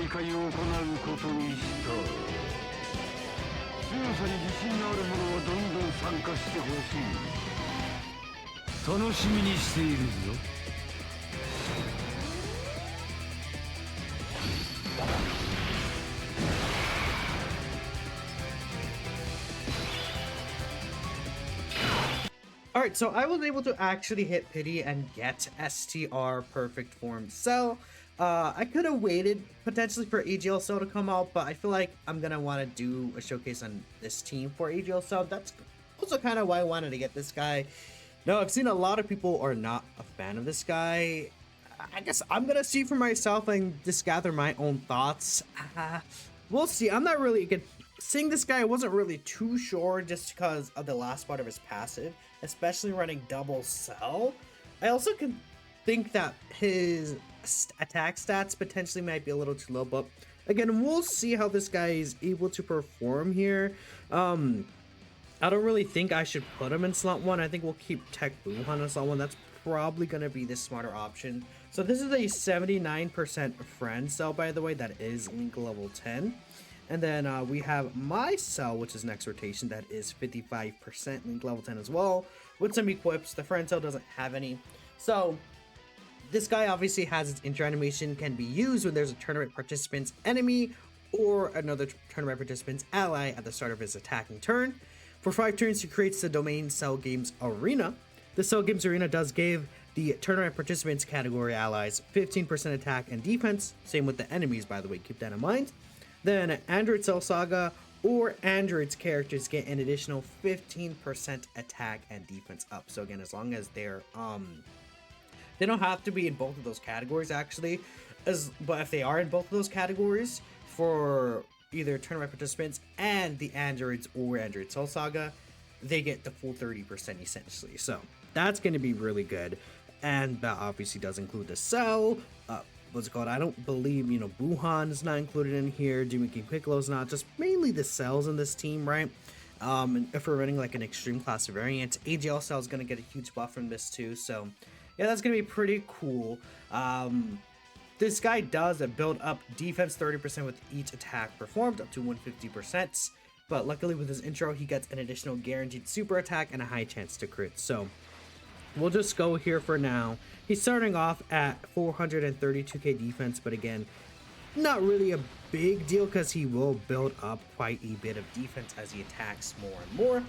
会を行うことにした。強さに自信のある者はどんどん参加してほしい。楽しみにしているぞ。Alright, so I was able to actually hit pity and get STR perfect form cell. I could have waited potentially for AGL cell to come out, but I feel like I'm gonna want to do a showcase on this team for AGL cell. That's also kind of why I wanted to get this guy. Now, I've seen a lot of people are not a fan of this guy. I guess I'm gonna see for myself and just gather my own thoughts. We'll see. I'm not really good. Seeing this guy, I wasn't really too sure just because of the last part of his passive, especially running double cell. I also can think that his attack stats potentially might be a little too low, but again, we'll see how this guy is able to perform here. I don't really think I should put him in slot 1. I think we'll keep TEQ Buhan in slot 1. That's probably going to be the smarter option. So this is a 79% friend cell, by the way, that is link level 10. And then we have my cell, which is next rotation, that is 55% link level 10 as well, with some equips. The friend cell doesn't have any. So this guy obviously has its intro animation, can be used when there's a tournament participant's enemy or another tournament participant's ally at the start of his attacking turn. For 5 turns, he creates the domain Cell Games Arena. The Cell Games Arena does give the tournament participants category allies 15% attack and defense. Same with the enemies, by the way, keep that in mind. Then Android Cell Saga or Android's characters get an additional 15% attack and defense up. So again, as long as they're they don't have to be in both of those categories actually, but if they are in both of those categories for either tournament participants and the androids or Android Cell Saga, they get the full 30% essentially. So that's going to be really good, and that obviously does include the cell. What's it called? I don't believe, Buhan is not included in here. King Piccolo's not. Just mainly the cells in this team, right? And if we're running like an extreme class variant, AGL cell is going to get a huge buff from this too. So yeah, that's going to be pretty cool. This guy does build up defense 30% with each attack performed up to 150%. But luckily with his intro, he gets an additional guaranteed super attack and a high chance to crit. So we'll just go here for now. He's starting off at 432k defense, but again, not really a big deal because he will build up quite a bit of defense as he attacks more and more.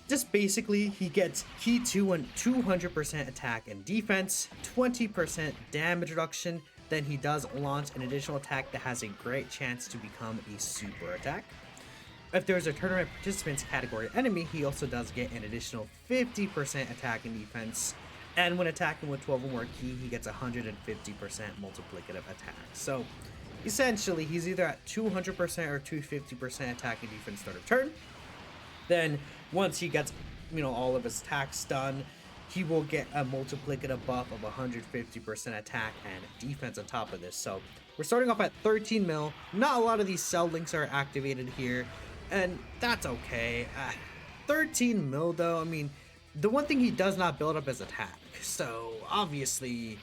Just basically, he gets key 2 and 200% attack and defense, 20% damage reduction. Then he does launch an additional attack that has a great chance to become a super attack. If there's a tournament participants category enemy, he also does get an additional 50% attack and defense. And when attacking with 12 or more key, he gets 150% multiplicative attack. So essentially, he's either at 200% or 250% attack and defense start of turn. Then once he gets, all of his attacks done, he will get a multiplicative buff of 150% attack and defense on top of this. So we're starting off at 13 mil. Not a lot of these cell links are activated here, and that's okay. 13 mil though, the one thing he does not build up is attack. So obviously,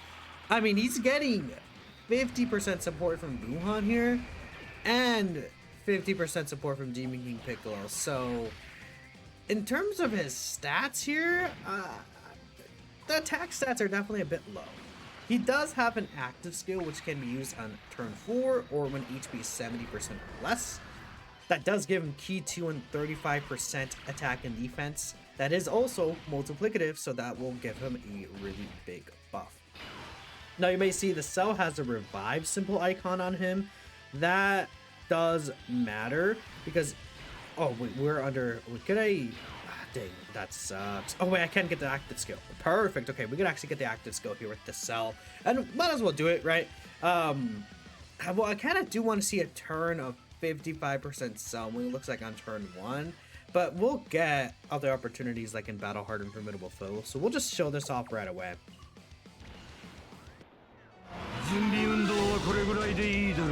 he's getting 50% support from Buhan here and 50% support from King Piccolo. So in terms of his stats here, the attack stats are definitely a bit low. He does have an active skill which can be used on turn 4 or when HP is 70% or less. That does give him key 2 and 35% attack and defense. That is also multiplicative, so that will give him a really big buff. Now you may see the cell has a revive symbol icon on him. That does matter because, oh wait, we're under, could I, dang, that sucks. Oh wait, I can get the active skill. Perfect. Okay, we can actually get the active skill here with the cell, and might as well do it, right? Well, I kind of do want to see a turn of 55% cell when it looks like on turn 1, but we'll get other opportunities like in Battle Hard and Formidable Foe, so we'll just show this off right away. 準備運動はこれぐらいでいいだろう。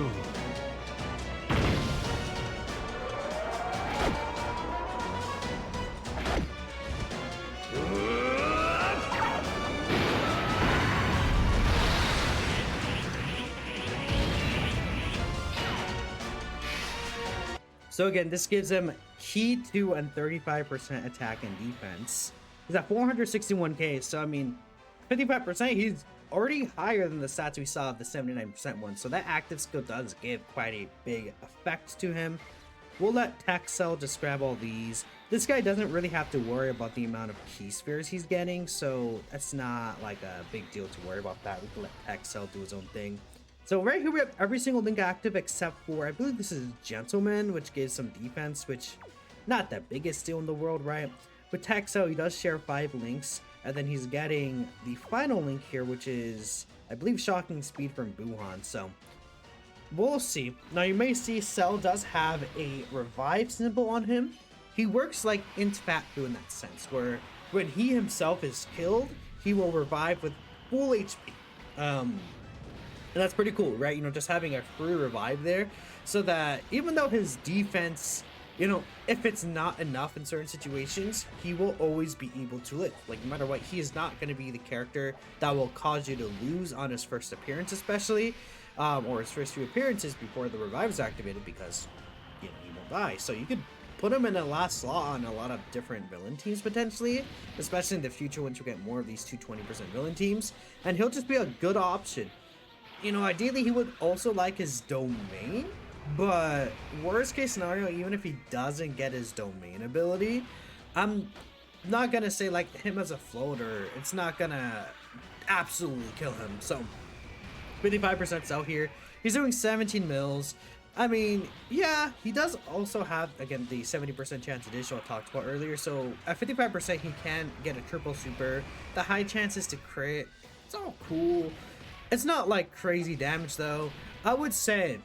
So again, this gives him Key 2 and 35% attack and defense. He's at 461k, so I mean, 55%, he's already higher than the stats we saw of the 79% one. So that active skill does give quite a big effect to him. We'll let TEQ Cell just grab all these. This guy doesn't really have to worry about the amount of key spheres he's getting, so that's not like a big deal to worry about that. We can let TEQ Cell do his own thing. So right here we have every single link active except for, I believe this is Gentleman, which gives some defense, which not the biggest deal in the world, right? With TEQ Cell, he does share 5 links, and then he's getting the final link here, which is, I believe, Shocking Speed from Buhan. So we'll see. Now you may see Cell does have a revive symbol on him. He works like Int Fatu in that sense, where when he himself is killed, he will revive with full HP. And that's pretty cool, right? You know, just having a free revive there, so that even though his defense, you know, if it's not enough in certain situations, he will always be able to live. Like, no matter what, he is not going to be the character that will cause you to lose on his first appearance, especially, or his first few appearances before the revive is activated, because, you know, he won't die. So you could put him in the last slot on a lot of different villain teams, potentially, especially in the future once you get more of these 220% villain teams, and he'll just be a good option. You know, ideally, he would also like his domain, but worst case scenario, even if he doesn't get his domain ability, I'm not gonna say like him as a floater, it's not gonna absolutely kill him. So 55% sell here. He's doing 17 mils. I mean, yeah, he does also have, again, the 70% chance additional I talked about earlier. So at 55%, he can get a triple super. The high chances to crit, it's all cool. It's not like crazy damage though. I would say,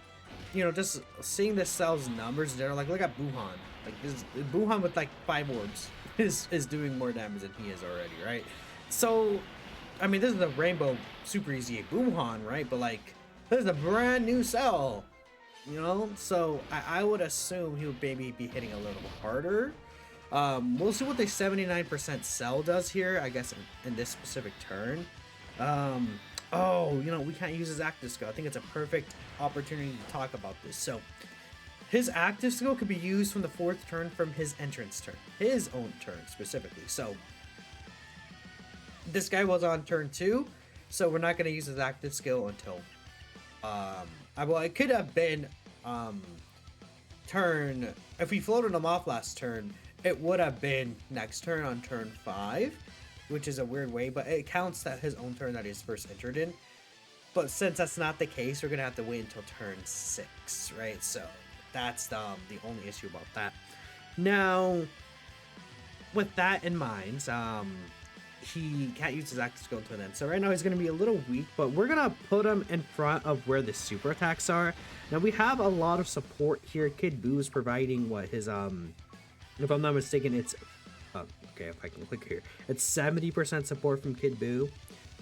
you know, just seeing this Cell's numbers there, like look at Buhan. Like this Buhan with like 5 orbs is doing more damage than he is already, right? So, I mean, this is the Rainbow Super Easy Buhan, right? But like, this is a brand new Cell, you know? So I would assume he would maybe be hitting a little harder. We'll see what the 79% Cell does here, I guess, in this specific turn. Oh, you know, we can't use his active skill. I think it's a perfect opportunity to talk about this. So, his active skill could be used from the 4th turn from his entrance turn. His own turn, specifically. So, this guy was on turn 2, so we're not going to use his active skill until... well, it could have been, turn... If we floated him off last turn, it would have been next turn on turn 5. Which is a weird way, but it counts that his own turn that he's first entered in. But since that's not the case, we're gonna have to wait until turn 6, right? So that's the only issue about that. Now, with that in mind, he can't use his active skill until then. So right now he's gonna be a little weak, but we're gonna put him in front of where the super attacks are. Now we have a lot of support here. Kid Buu is providing what his if I'm not mistaken, it's okay, if I can click here, it's 70% support from Kid Buu.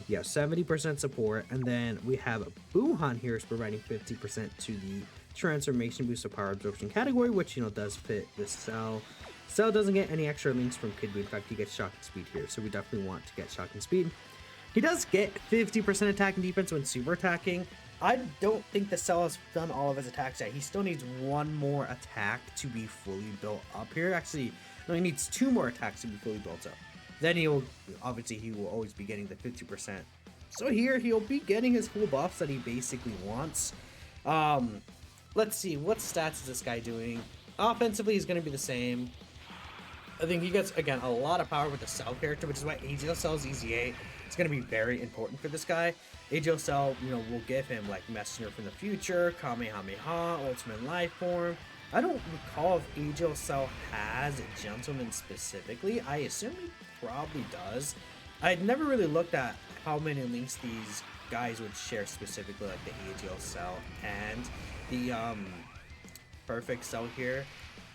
Yeah, 70% support, and then we have Buhan here is providing 50% to the transformation boost of power absorption category, which, you know, does fit this Cell. Cell doesn't get any extra links from Kid Buu. In fact, he gets shocking speed here, so we definitely want to get shocking speed. He does get 50% attack and defense when super attacking. I don't think the Cell has done all of his attacks yet. He still needs 1 more attack to be fully built up here. Actually, no, he needs 2 more attacks to be fully built up. Then he will always be getting the 50%. So here he'll be getting his full buffs that he basically wants. Let's see, what stats is this guy doing? Offensively, he's going to be the same. I think he gets, again, a lot of power with the Cell character, which is why AGL Cell's EZ8 is going to be very important for this guy. AGL Cell, you know, will give him like Messenger from the Future, Kamehameha, Ultimate Life Form. I don't recall if AGL Cell has Gentleman specifically. I assume he probably does. I'd never really looked at how many links these guys would share specifically, like the AGL Cell and the perfect Cell here.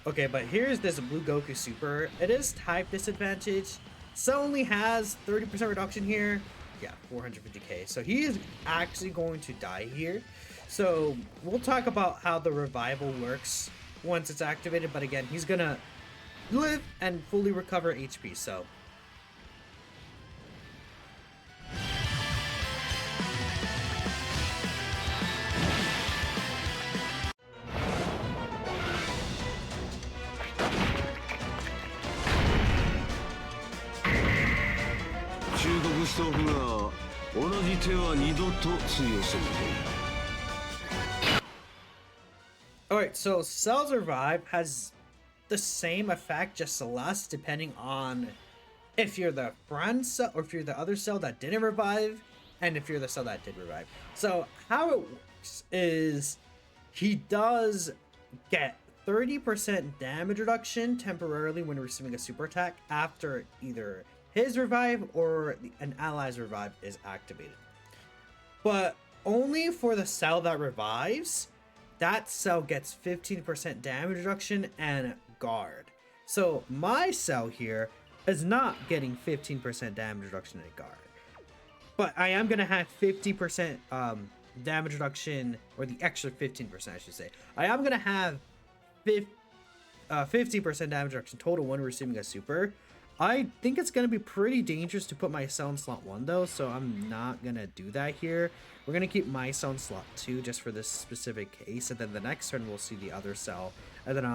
Okay, but here's this Blue Goku Super. It is type disadvantage. Cell only has 30% reduction here. Yeah, 450k. So he is actually going to die here. So we'll talk about how the revival works once it's activated, but again, he's gonna live and fully recover HP. So 祖父が同じ手は二度と通用せんぞ。 Alright, so Cell's Revive has the same effect, just less, depending on if you're the friend cell or if you're the other cell that didn't revive, and if you're the cell that did revive. So how it works is he does get 30% damage reduction temporarily when receiving a super attack after either his revive or an ally's revive is activated. But only for the cell that revives, that cell gets 15% damage reduction and guard. So my cell here is not getting 15% damage reduction and guard. But I am going to have 50% damage reduction, or the extra 15% I should say. I am going to have 50% damage reduction total when receiving a super. I think it's going to be pretty dangerous to put my cell in slot 1 though, so I'm not going to do that here. We're going to keep my cell in slot 2 just for this specific case, and then the next turn we'll see the other cell. And then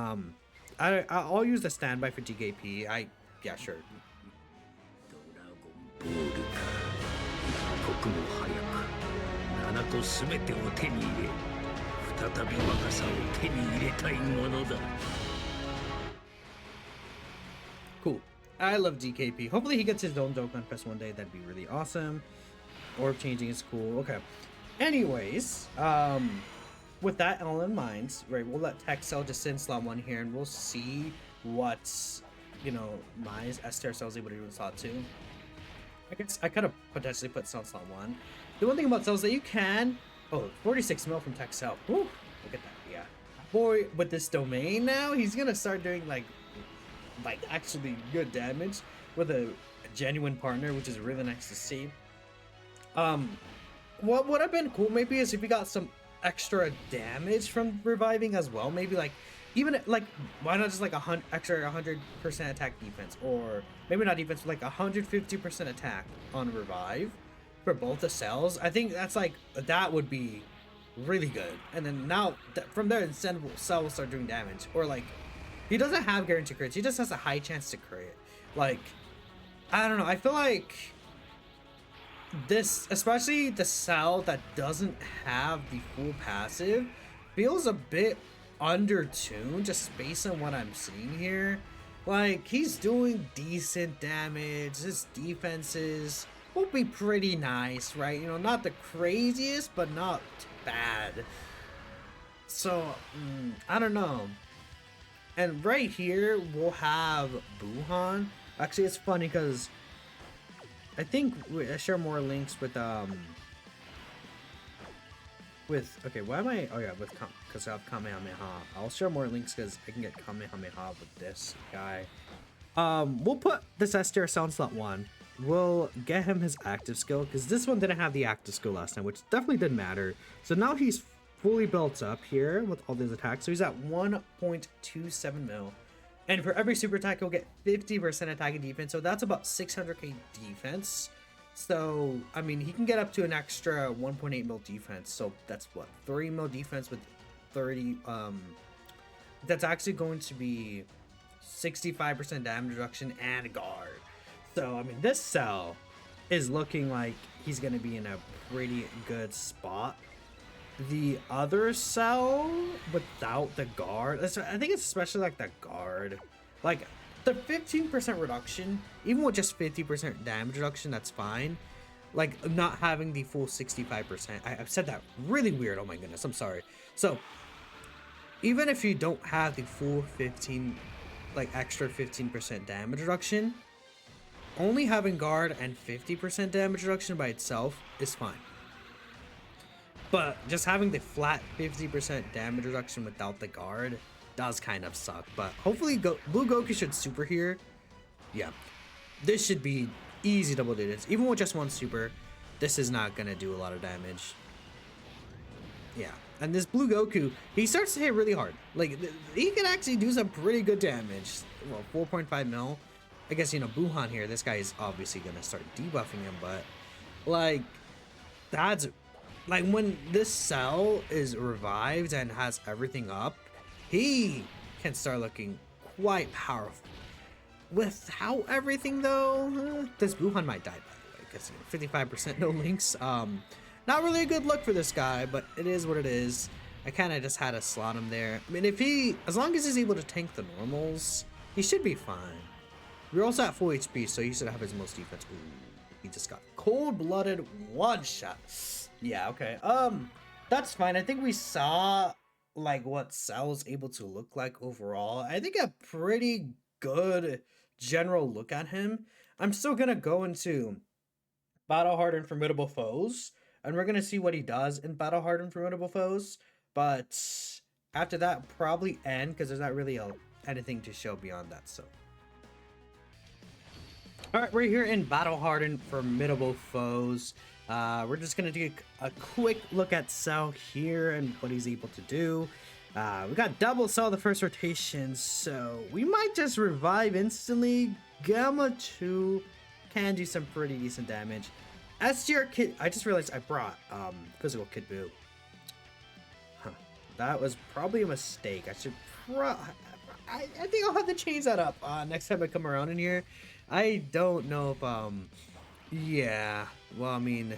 I'll use the standby for DKP. Yeah, sure. ドラゴンボールか。一刻も早くナナと全てを手に入れ、再び若さを手に入れたいものだ。 Cool. I love DKP. Hopefully he gets his own Dokkan Fest one day. That'd be really awesome. Orb changing is cool. Okay. Anyways, with that all in mind, right, we'll let TEQ Cell just sit in slot 1 here, and we'll see what's, you know, my S-tier cell is able to do in slot 2. I guess I could have potentially put cell in slot 1. The one thing about cells that you can... Oh, 46 mil from TEQ Cell. Woo! Look at that, yeah. Boy, with this domain now, he's gonna start doing, like actually good damage with a genuine partner, which is really nice to see. What would have been cool maybe is if we got some extra damage from reviving as well. Maybe like, even like, why not just like extra 100% attack defense, or maybe not defense, but like 150% attack on revive for both the cells. I think that's like, that would be really good. And then now from there, the cell will start doing damage, or like, he doesn't have guaranteed crits. He just has a high chance to crit. Like, I don't know. I feel like this, especially the cell that doesn't have the full passive, feels a bit undertuned just based on what I'm seeing here. Like, he's doing decent damage. His defenses will be pretty nice, right? You know, not the craziest, but not bad. So, I don't know. And right here, we'll have Buhan. Actually, it's funny because I think I share more links with okay, why am I, oh yeah, because I have Kamehameha. I'll share more links because I can get Kamehameha with this guy. We'll put this S-tier cell in slot 1. We'll get him his active skill, because this one didn't have the active skill last time, which definitely didn't matter. So now he's fully built up here with all these attacks. So he's at 1.27 mil. And for every super attack, he'll get 50% attack and defense. So that's about 600k defense. So, I mean, he can get up to an extra 1.8 mil defense. So that's what? 3 mil defense with 30... that's actually going to be 65% damage reduction and guard. So, I mean, this cell is looking like he's going to be in a pretty good spot. The other cell without the guard, I think it's especially like the guard, like the 15% reduction, even with just 50% damage reduction, that's fine. Like not having the full 65%, I've said that really weird, oh my goodness, I'm sorry. So even if you don't have the full 15, like extra 15% damage reduction, only having guard and 50% damage reduction by itself is fine. But just having the flat 50% damage reduction without the guard does kind of suck. But hopefully Blue Goku should super here. Yeah, this should be easy double digits. Even with just one super, this is not going to do a lot of damage. Yeah, and this Blue Goku, he starts to hit really hard. Like, he can actually do some pretty good damage. Well, 4.5 mil. I guess, you know, Buhan here, this guy is obviously going to start debuffing him. But, like, that's... Like, when this cell is revived and has everything up, he can start looking quite powerful. Without everything, though, this Buhan might die, by the way, guess 55% no links. Not really a good look for this guy, but it is what it is. I kind of just had to slot him there. I mean, as long as he's able to tank the normals, he should be fine. We're also at full HP, so he should have his most defense. Ooh, he just got cold-blooded one-shot. Yeah, okay. That's fine. I think we saw like what Cell's able to look like overall. I think a pretty good general look at him. I'm still gonna go into Battle Hardened Formidable Foes, and we're gonna see what he does in Battle Hardened Formidable Foes. But after that, probably end because there's not really anything to show beyond that. So, all right, we're here in Battle Hardened Formidable Foes. We're just gonna do a quick look at Cell here and what he's able to do. We got double Cell the first rotation, so we might just revive instantly. Gamma 2 can do some pretty decent damage. STR Kid, I just realized I brought physical Kid Buu. Huh. That was probably a mistake. I should I think I'll have to change that up next time I come around in here. I don't know if yeah, well, I mean,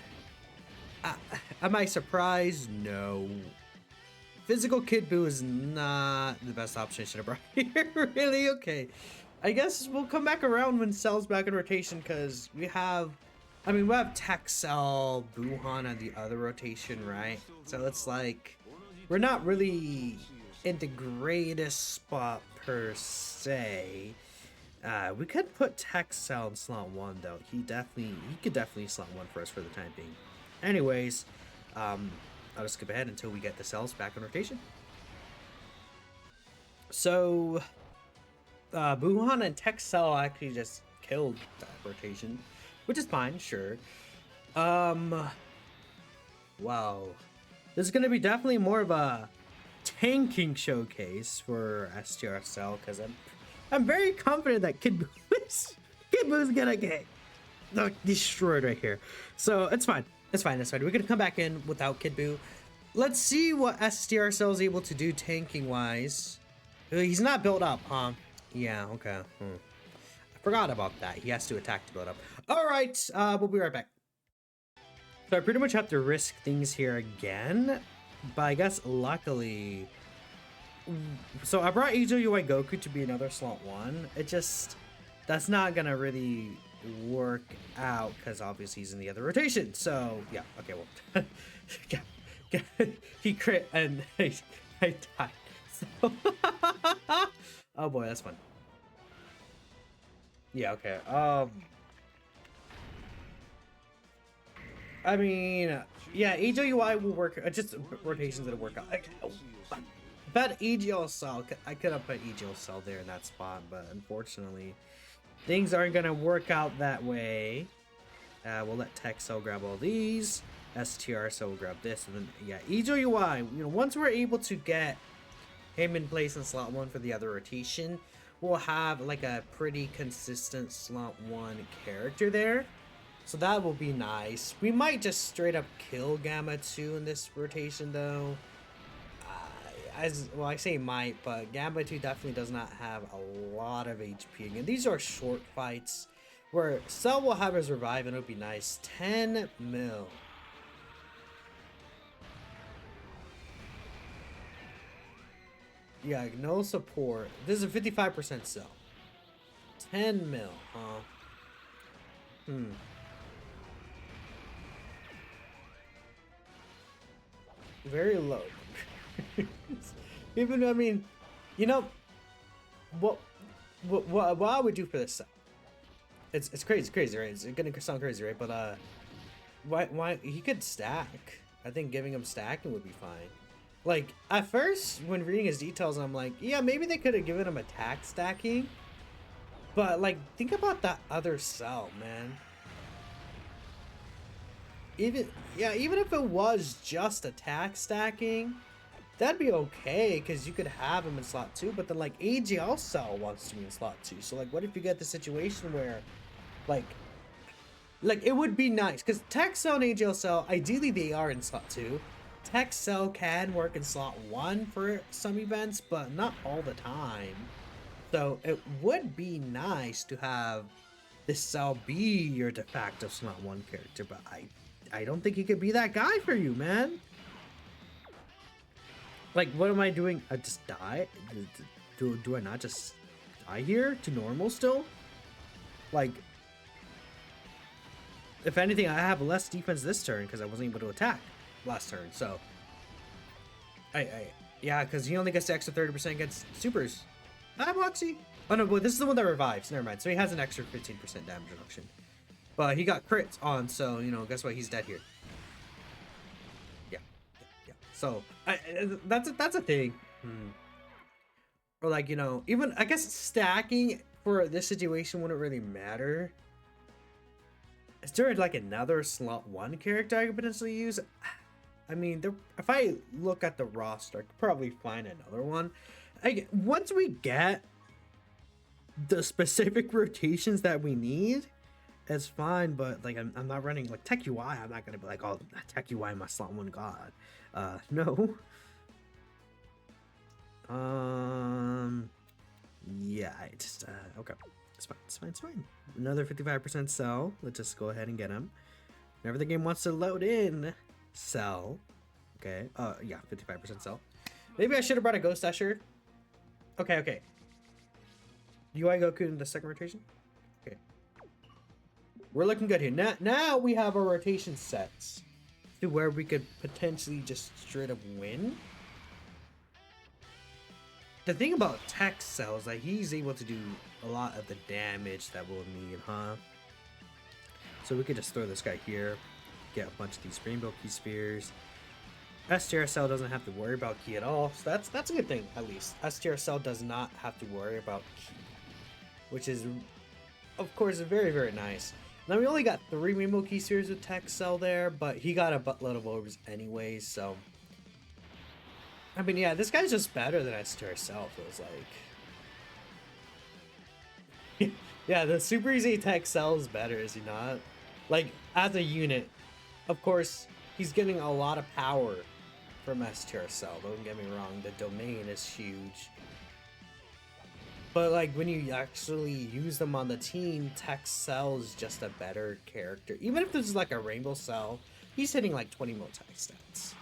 am I surprised? No. Physical Kid Buu is not the best option I should have brought here. Really? Okay. I guess we'll come back around when Cell's back in rotation, because we have TEQ Cell, Buuhan on the other rotation, right? So it's like, we're not really in the greatest spot per se. We could put TEQ Cell in slot 1 though. He could definitely slot 1 for us for the time being. Anyways, I'll just skip ahead until we get the cells back in rotation. So, Buuhan and TEQ Cell actually just killed that rotation, which is fine, sure. Wow. This is going to be definitely more of a tanking showcase for STR Cell, because I'm very confident that Kid Buu's gonna get destroyed right here. So it's fine. It's fine. We're gonna come back in without Kid Buu. Let's see what STR Cell is able to do tanking wise. He's not built up, huh? Yeah, okay. I forgot about that. He has to attack to build up. Alright, we'll be right back. So I pretty much have to risk things here again. But I guess luckily... So I brought UI Goku to be another slot 1. That's not gonna really work out because obviously he's in the other rotation. So yeah, okay, well, he crit and I died. So oh boy, that's fun. Yeah, okay. I mean, yeah, AJUI will work. Just rotations that'll work out. But EGL Cell, I could have put EGL Cell there in that spot, but unfortunately, things aren't gonna work out that way. We'll let TEQ Cell grab all these. STR Cell will grab this, and then yeah, EJUI. You know, once we're able to get him in place in slot 1 for the other rotation, we'll have like a pretty consistent slot 1 character there. So that will be nice. We might just straight up kill Gamma 2 in this rotation though. Well, I say might, but Gamma 2 definitely does not have a lot of HP. Again, these are short fights where Cell will have his revive and it'll be nice. 10 mil. Yeah, no support. This is a 55% Cell. 10 mil, huh? Very low. Even, I mean, you know, what I would do for this Cell? It's crazy, right? It's gonna sound crazy, right? But why he could stack? I think giving him stacking would be fine. Like at first, when reading his details, I'm like, yeah, maybe they could have given him attack stacking. But like, think about that other Cell, man. Even if it was just attack stacking, that'd be okay, because you could have him in slot 2, but then like AGL Cell wants to be in slot 2. So like, what if you get the situation where like it would be nice, because TEQ Cell and AGL Cell, ideally they are in slot 2. TEQ Cell can work in slot 1 for some events, but not all the time. So it would be nice to have this Cell be your de facto slot 1 character, but I don't think he could be that guy for you, man. Like, what am I doing? I just die? Do I not just die here to normal still? Like, if anything, I have less defense this turn because I wasn't able to attack last turn. So, yeah, because he only gets the extra 30% against supers. Ah, Moxie. Oh no, but this is the one that revives. Never mind. So he has an extra 15% damage reduction. But he got crits on, so, you know, guess what? He's dead here. Yeah. So, that's a thing. Or like, you know, even, I guess stacking for this situation wouldn't really matter. Is there like another slot 1 character I could potentially use? I mean, if I look at the roster, I could probably find another one. Once we get the specific rotations that we need, it's fine. But like, I'm not running like TEQ UI. I'm not gonna be like, oh, TEQ UI my slot 1 god. No. Yeah, I just okay. It's fine. Another 55% Cell. Let's just go ahead and get him. Whenever the game wants to load in Cell. Okay. Yeah, 55% Cell. Maybe I should have brought a Ghost Usher. Okay. UI Goku in the second rotation. Okay. We're looking good here. Now we have our rotation sets to where we could potentially just straight up win. The thing about TEQ Cell is like he's able to do a lot of the damage that we'll need, huh? So we could just throw this guy here, get a bunch of these Rainbow Key Spheres. STR Cell doesn't have to worry about Key at all, so that's a good thing, at least. STR Cell does not have to worry about Key, which is, of course, very, very nice. Now, we only got 3 Rainbow Key Spheres with TEQ Cell there, but he got a buttload of orbs anyways, so... I mean, yeah, this guy's just better than STR Cell, feels like. Yeah, the Super Easy TEQ Cell is better, is he not? Like, as a unit, of course, he's getting a lot of power from STR Cell, don't get me wrong, the domain is huge. But, like, when you actually use them on the team, TEQ Cell is just a better character. Even if this is like a Rainbow Cell, he's hitting like 20 multi stats.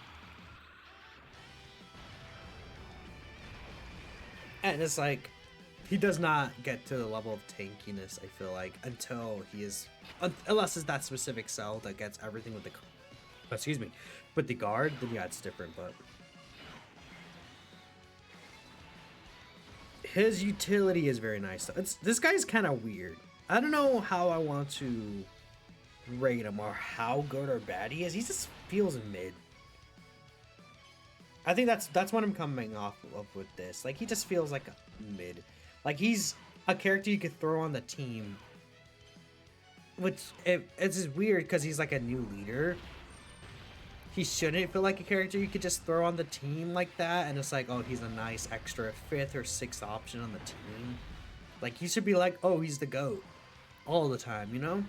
And it's like, he does not get to the level of tankiness, I feel like, until he is... Unless it's that specific cell that gets everything with the... Excuse me. With the guard, then yeah, it's different, but... His utility is very nice, though. This guy's kind of weird. I don't know how I want to rate him, or how good or bad he is. He just feels mid. I think that's what I'm coming off of with this. Like, he just feels like a mid. Like, he's a character you could throw on the team. Which, it's just weird because he's like a new leader. He shouldn't feel like a character you could just throw on the team like that. And it's like, oh, he's a nice extra 5th or 6th option on the team. Like, he should be like, oh, he's the GOAT. All the time, you know?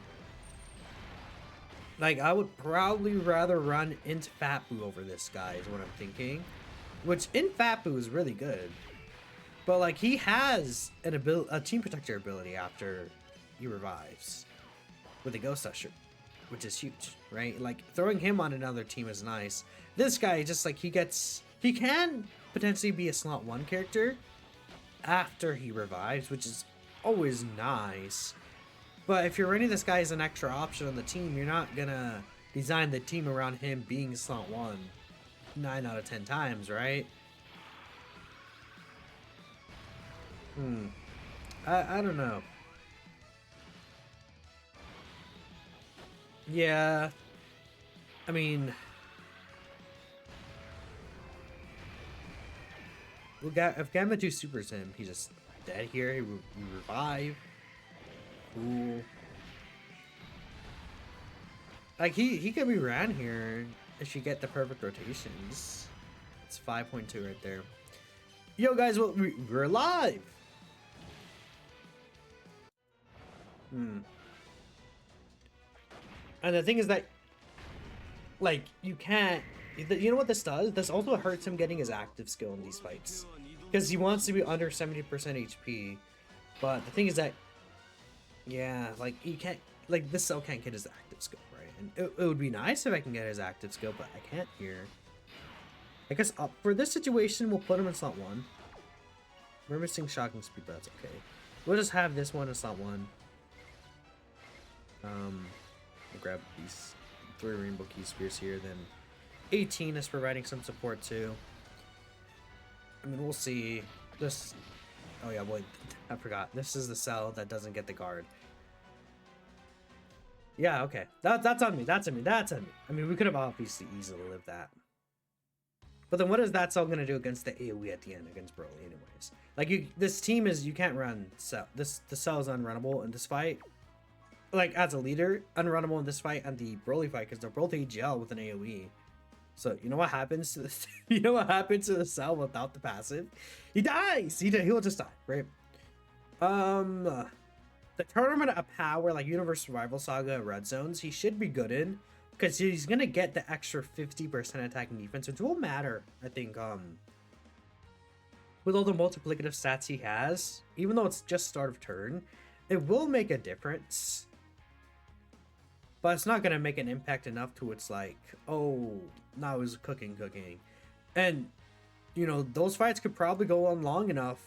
Like, I would probably rather run into Fatbu over this guy, is what I'm thinking. Which, in Fatbu is really good. But, like, he has a Team Protector ability after he revives. With a Ghost Usher. Which is huge, right? Like, throwing him on another team is nice. This guy, just like, he can potentially be a slot 1 character after he revives, which is always nice. But if you're running this guy as an extra option on the team, you're not gonna design the team around him being slot 1 9 out of 10 times, right? I don't know. Yeah. I mean... if Gamma 2 supers him, he's just dead here. He revive. Cool. Like, he could be ran here if you get the perfect rotations. It's 5.2 right there. Yo, guys, well, we're live! And the thing is that, like, you can't... You know what this does? This also hurts him getting his active skill in these fights. Because he wants to be under 70% HP. But the thing is that Yeah, like you can't, like this cell can't get his active skill, right? And it would be nice if I can get his active skill, but I can't here. I guess for this situation, we'll put him in slot 1. We're missing shocking speed, but that's okay. We'll just have this one in slot 1. We'll grab these 3 rainbow key spears here, then 18 is providing some support too. I mean, we'll see. This, oh yeah, wait, I forgot. This is the cell that doesn't get the guard. Yeah, okay. That's on me. That's on me. That's on me. I mean, we could have obviously easily lived that. But then what is that cell gonna do against the AoE at the end against Broly anyways? Like, this team is, you can't run cell. The cell is unrunnable in this fight. Like, as a leader, unrunnable in this fight and the Broly fight, because they're both AGL with an AoE. So you know what happens to this? You know what happens to the cell without the passive? He dies. He'll just die, right? The Tournament of Power, like Universe Survival Saga Red Zones, he should be good in, because he's gonna get the extra 50% attack and defense, which will matter, I think. With all the multiplicative stats he has, even though it's just start of turn, it will make a difference. But it's not gonna make an impact enough to it's like, oh, now he's cooking. And, you know, those fights could probably go on long enough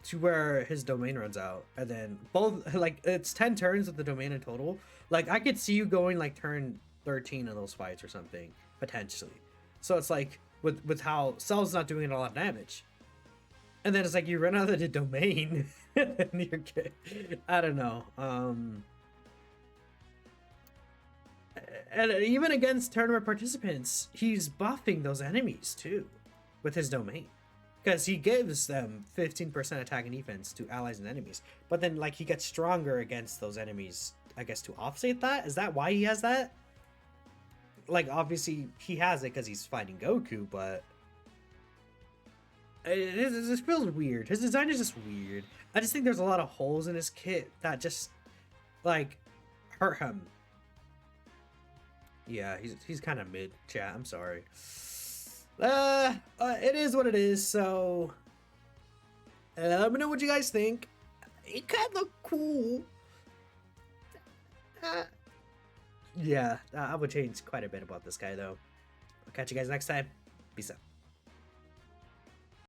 to where his domain runs out. And then both, like, it's 10 turns with the domain in total. Like, I could see you going, like, turn 13 of those fights or something, potentially. So it's like, with how Cell's not doing a lot of damage. And then it's like, you run out of the domain, and you're good. I don't know. And even against tournament participants, he's buffing those enemies too with his domain, because he gives them 15% attack and defense to allies and enemies, but then like he gets stronger against those enemies, I guess, to offset that. Is that why he has that? Like, obviously he has it because he's fighting Goku, but it feels weird. His design is just weird. I just think there's a lot of holes in his kit that just like hurt him. Yeah, he's kind of mid, chat. I'm sorry. It is what it is. So, let me know what you guys think. It kind of look cool. Yeah, I would change quite a bit about this guy though. I'll catch you guys next time. Peace out.